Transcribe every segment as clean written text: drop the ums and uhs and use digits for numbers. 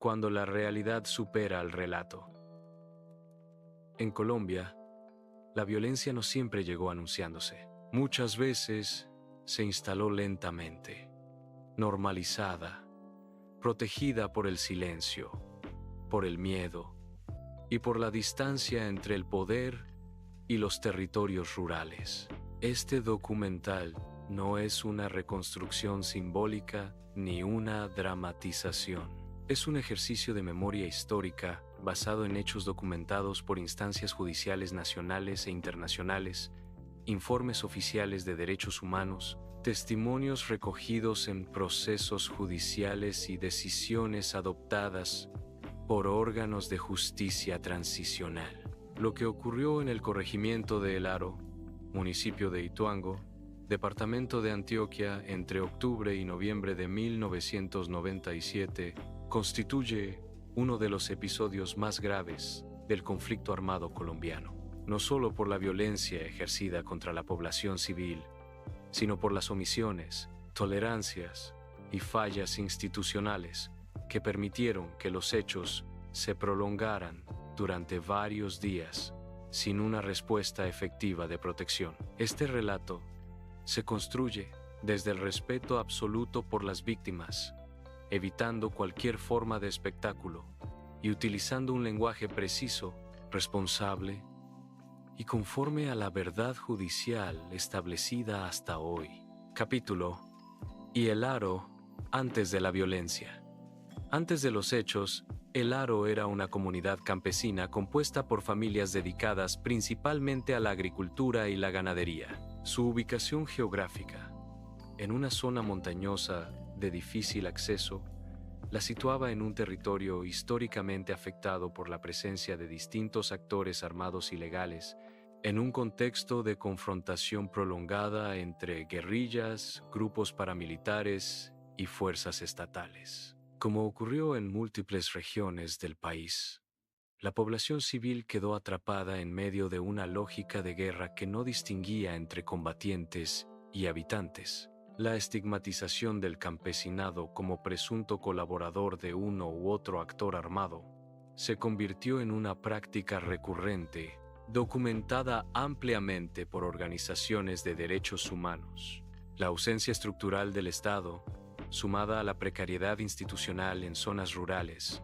cuando la realidad supera al relato. En Colombia, la violencia no siempre llegó anunciándose. Muchas veces se instaló lentamente, normalizada, protegida por el silencio, por el miedo y por la distancia entre el poder y los territorios rurales. Este documental no es una reconstrucción simbólica ni una dramatización. Es un ejercicio de memoria histórica basado en hechos documentados por instancias judiciales nacionales e internacionales, informes oficiales de derechos humanos, testimonios recogidos en procesos judiciales y decisiones adoptadas por órganos de justicia transicional. Lo que ocurrió en el corregimiento de El Aro, municipio de Ituango, departamento de Antioquia, entre octubre y noviembre de 1997, constituye uno de los episodios más graves del conflicto armado colombiano, no solo por la violencia ejercida contra la población civil, sino por las omisiones, tolerancias y fallas institucionales que permitieron que los hechos se prolongaran durante varios días sin una respuesta efectiva de protección. Este relato se construye desde el respeto absoluto por las víctimas, evitando cualquier forma de espectáculo y utilizando un lenguaje preciso, responsable y conforme a la verdad judicial establecida hasta hoy. Capítulo: Y El Aro antes de la violencia. Antes de los hechos, El Aro era una comunidad campesina compuesta por familias dedicadas principalmente a la agricultura y la ganadería. Su ubicación geográfica, en una zona montañosa de difícil acceso, la situaba en un territorio históricamente afectado por la presencia de distintos actores armados ilegales, en un contexto de confrontación prolongada entre guerrillas, grupos paramilitares y fuerzas estatales. Como ocurrió en múltiples regiones del país, la población civil quedó atrapada en medio de una lógica de guerra que no distinguía entre combatientes y habitantes. La estigmatización del campesinado como presunto colaborador de uno u otro actor armado se convirtió en una práctica recurrente, documentada ampliamente por organizaciones de derechos humanos. La ausencia estructural del Estado, sumada a la precariedad institucional en zonas rurales,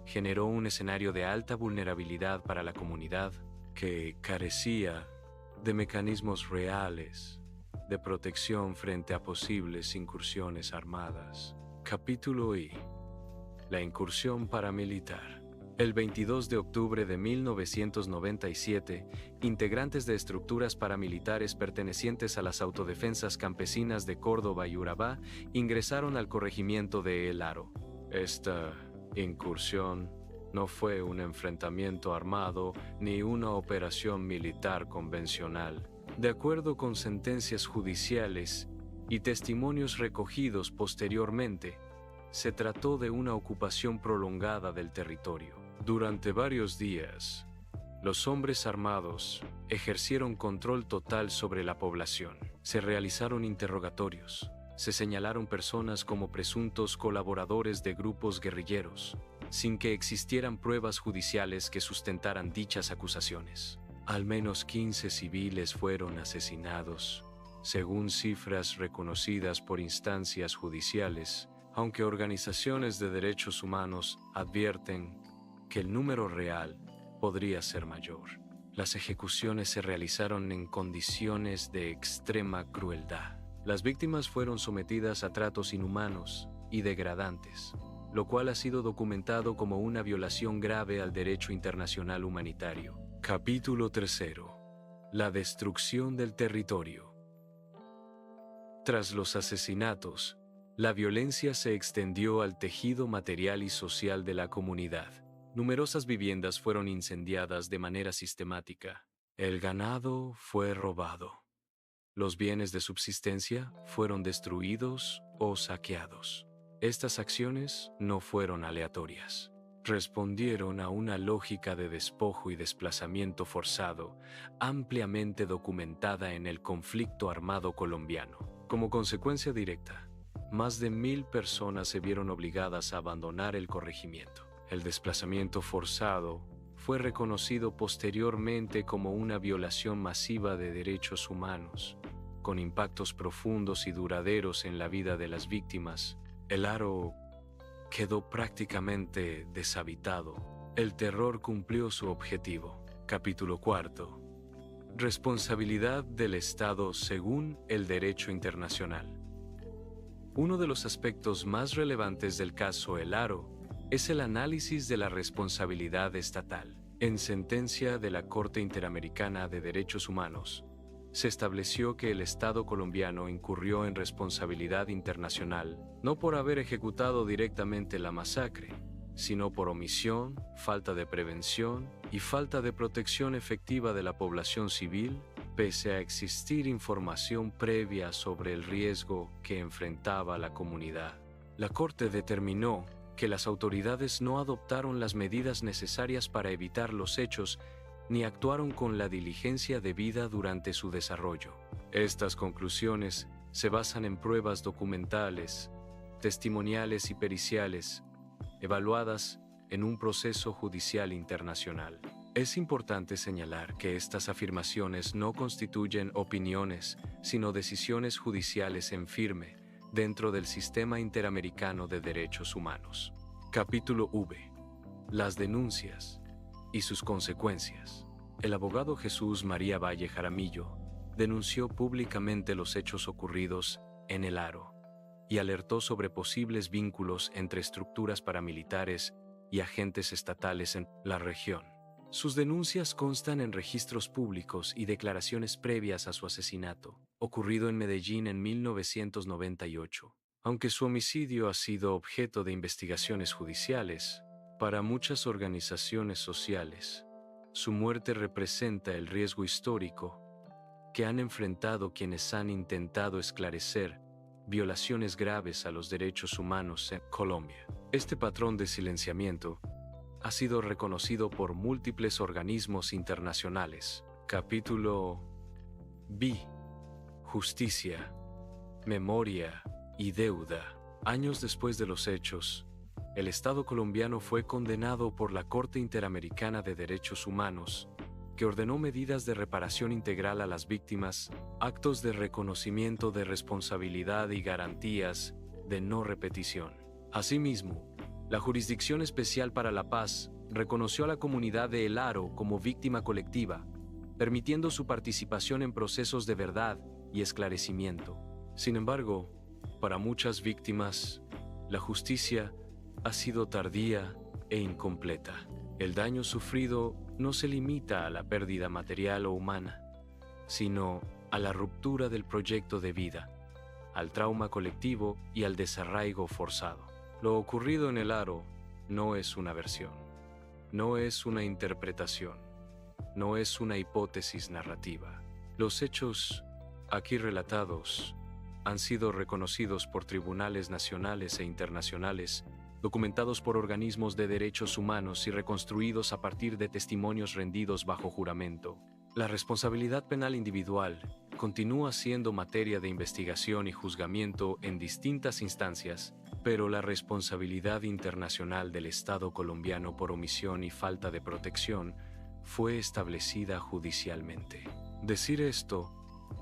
generó un escenario de alta vulnerabilidad para la comunidad que carecía de mecanismos reales de protección frente a posibles incursiones armadas. Capítulo I: La incursión paramilitar. El 22 de octubre de 1997, integrantes de estructuras paramilitares pertenecientes a las autodefensas campesinas de Córdoba y Urabá ingresaron al corregimiento de El Aro. Esta incursión no fue un enfrentamiento armado ni una operación militar convencional. De acuerdo con sentencias judiciales y testimonios recogidos posteriormente, se trató de una ocupación prolongada del territorio. Durante varios días, los hombres armados ejercieron control total sobre la población. Se realizaron interrogatorios, se señalaron personas como presuntos colaboradores de grupos guerrilleros, sin que existieran pruebas judiciales que sustentaran dichas acusaciones. Al menos 15 civiles fueron asesinados, según cifras reconocidas por instancias judiciales, aunque organizaciones de derechos humanos advierten que el número real podría ser mayor. Las ejecuciones se realizaron en condiciones de extrema crueldad. Las víctimas fueron sometidas a tratos inhumanos y degradantes, lo cual ha sido documentado como una violación grave al derecho internacional humanitario. Capítulo III: La destrucción del territorio. Tras los asesinatos, la violencia se extendió al tejido material y social de la comunidad. Numerosas viviendas fueron incendiadas de manera sistemática. El ganado fue robado. Los bienes de subsistencia fueron destruidos o saqueados. Estas acciones no fueron aleatorias. Respondieron a una lógica de despojo y desplazamiento forzado, ampliamente documentada en el conflicto armado colombiano. Como consecuencia directa, más de 1.000 personas se vieron obligadas a abandonar el corregimiento. El desplazamiento forzado fue reconocido posteriormente como una violación masiva de derechos humanos, con impactos profundos y duraderos en la vida de las víctimas. El Aro quedó prácticamente deshabitado. El terror cumplió su objetivo. Capítulo 4. Responsabilidad del Estado según el derecho internacional. Uno de los aspectos más relevantes del caso El Aro es el análisis de la responsabilidad estatal. En sentencia de la Corte Interamericana de Derechos Humanos, se estableció que el Estado colombiano incurrió en responsabilidad internacional no por haber ejecutado directamente la masacre, sino por omisión, falta de prevención y falta de protección efectiva de la población civil, pese a existir información previa sobre el riesgo que enfrentaba la comunidad. La Corte determinó que las autoridades no adoptaron las medidas necesarias para evitar los hechos ni actuaron con la diligencia debida durante su desarrollo. Estas conclusiones se basan en pruebas documentales, testimoniales y periciales, evaluadas en un proceso judicial internacional. Es importante señalar que estas afirmaciones no constituyen opiniones, sino decisiones judiciales en firme dentro del Sistema Interamericano de Derechos Humanos. Capítulo V. Las denuncias y sus consecuencias. El abogado Jesús María Valle Jaramillo denunció públicamente los hechos ocurridos en El Aro y alertó sobre posibles vínculos entre estructuras paramilitares y agentes estatales en la región. Sus denuncias constan en registros públicos y declaraciones previas a su asesinato, ocurrido en Medellín en 1998. Aunque su homicidio ha sido objeto de investigaciones judiciales, para muchas organizaciones sociales, su muerte representa el riesgo histórico que han enfrentado quienes han intentado esclarecer violaciones graves a los derechos humanos en Colombia. Este patrón de silenciamiento ha sido reconocido por múltiples organismos internacionales. Capítulo B. Justicia, memoria y deuda. Años después de los hechos, el Estado colombiano fue condenado por la Corte Interamericana de Derechos Humanos, que ordenó medidas de reparación integral a las víctimas, actos de reconocimiento de responsabilidad y garantías de no repetición. Asimismo, la Jurisdicción Especial para la Paz reconoció a la comunidad de El Aro como víctima colectiva, permitiendo su participación en procesos de verdad y esclarecimiento. Sin embargo, para muchas víctimas, la justicia ha sido tardía e incompleta. El daño sufrido no se limita a la pérdida material o humana, sino a la ruptura del proyecto de vida, al trauma colectivo y al desarraigo forzado. Lo ocurrido en El Aro no es una versión, no es una interpretación, no es una hipótesis narrativa. Los hechos aquí relatados han sido reconocidos por tribunales nacionales e internacionales, documentados por organismos de derechos humanos y reconstruidos a partir de testimonios rendidos bajo juramento. La responsabilidad penal individual continúa siendo materia de investigación y juzgamiento en distintas instancias, pero la responsabilidad internacional del Estado colombiano por omisión y falta de protección fue establecida judicialmente. Decir esto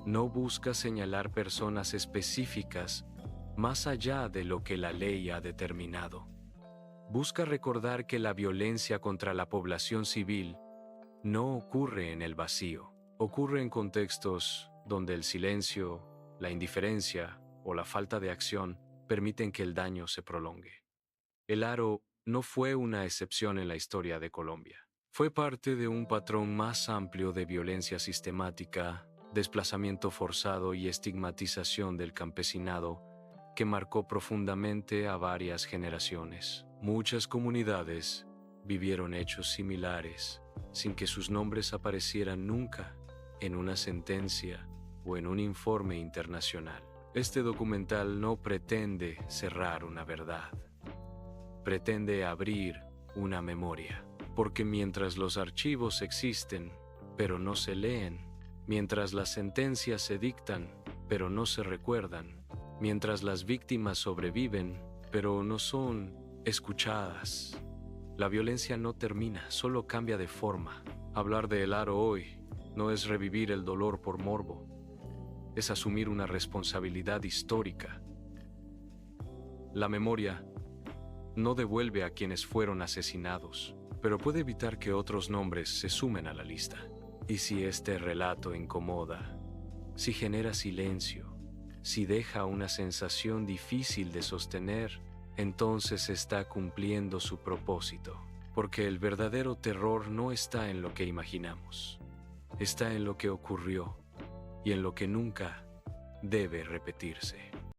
no busca señalar personas específicas más allá de lo que la ley ha determinado. Busca recordar que la violencia contra la población civil no ocurre en el vacío, ocurre en contextos donde el silencio, la indiferencia o la falta de acción permiten que el daño se prolongue. El Aro no fue una excepción en la historia de Colombia. Fue parte de un patrón más amplio de violencia sistemática, desplazamiento forzado y estigmatización del campesinado que marcó profundamente a varias generaciones. Muchas comunidades vivieron hechos similares sin que sus nombres aparecieran nunca en una sentencia o en un informe internacional. Este documental no pretende cerrar una verdad, pretende abrir una memoria, porque mientras los archivos existen, pero no se leen, mientras las sentencias se dictan, pero no se recuerdan, mientras las víctimas sobreviven, pero no son escuchadas. La violencia no termina, solo cambia de forma. Hablar de El Aro hoy no es revivir el dolor por morbo, es asumir una responsabilidad histórica. La memoria no devuelve a quienes fueron asesinados, pero puede evitar que otros nombres se sumen a la lista. Y si este relato incomoda, si genera silencio, si deja una sensación difícil de sostener, entonces está cumpliendo su propósito, porque el verdadero terror no está en lo que imaginamos, está en lo que ocurrió y en lo que nunca debe repetirse.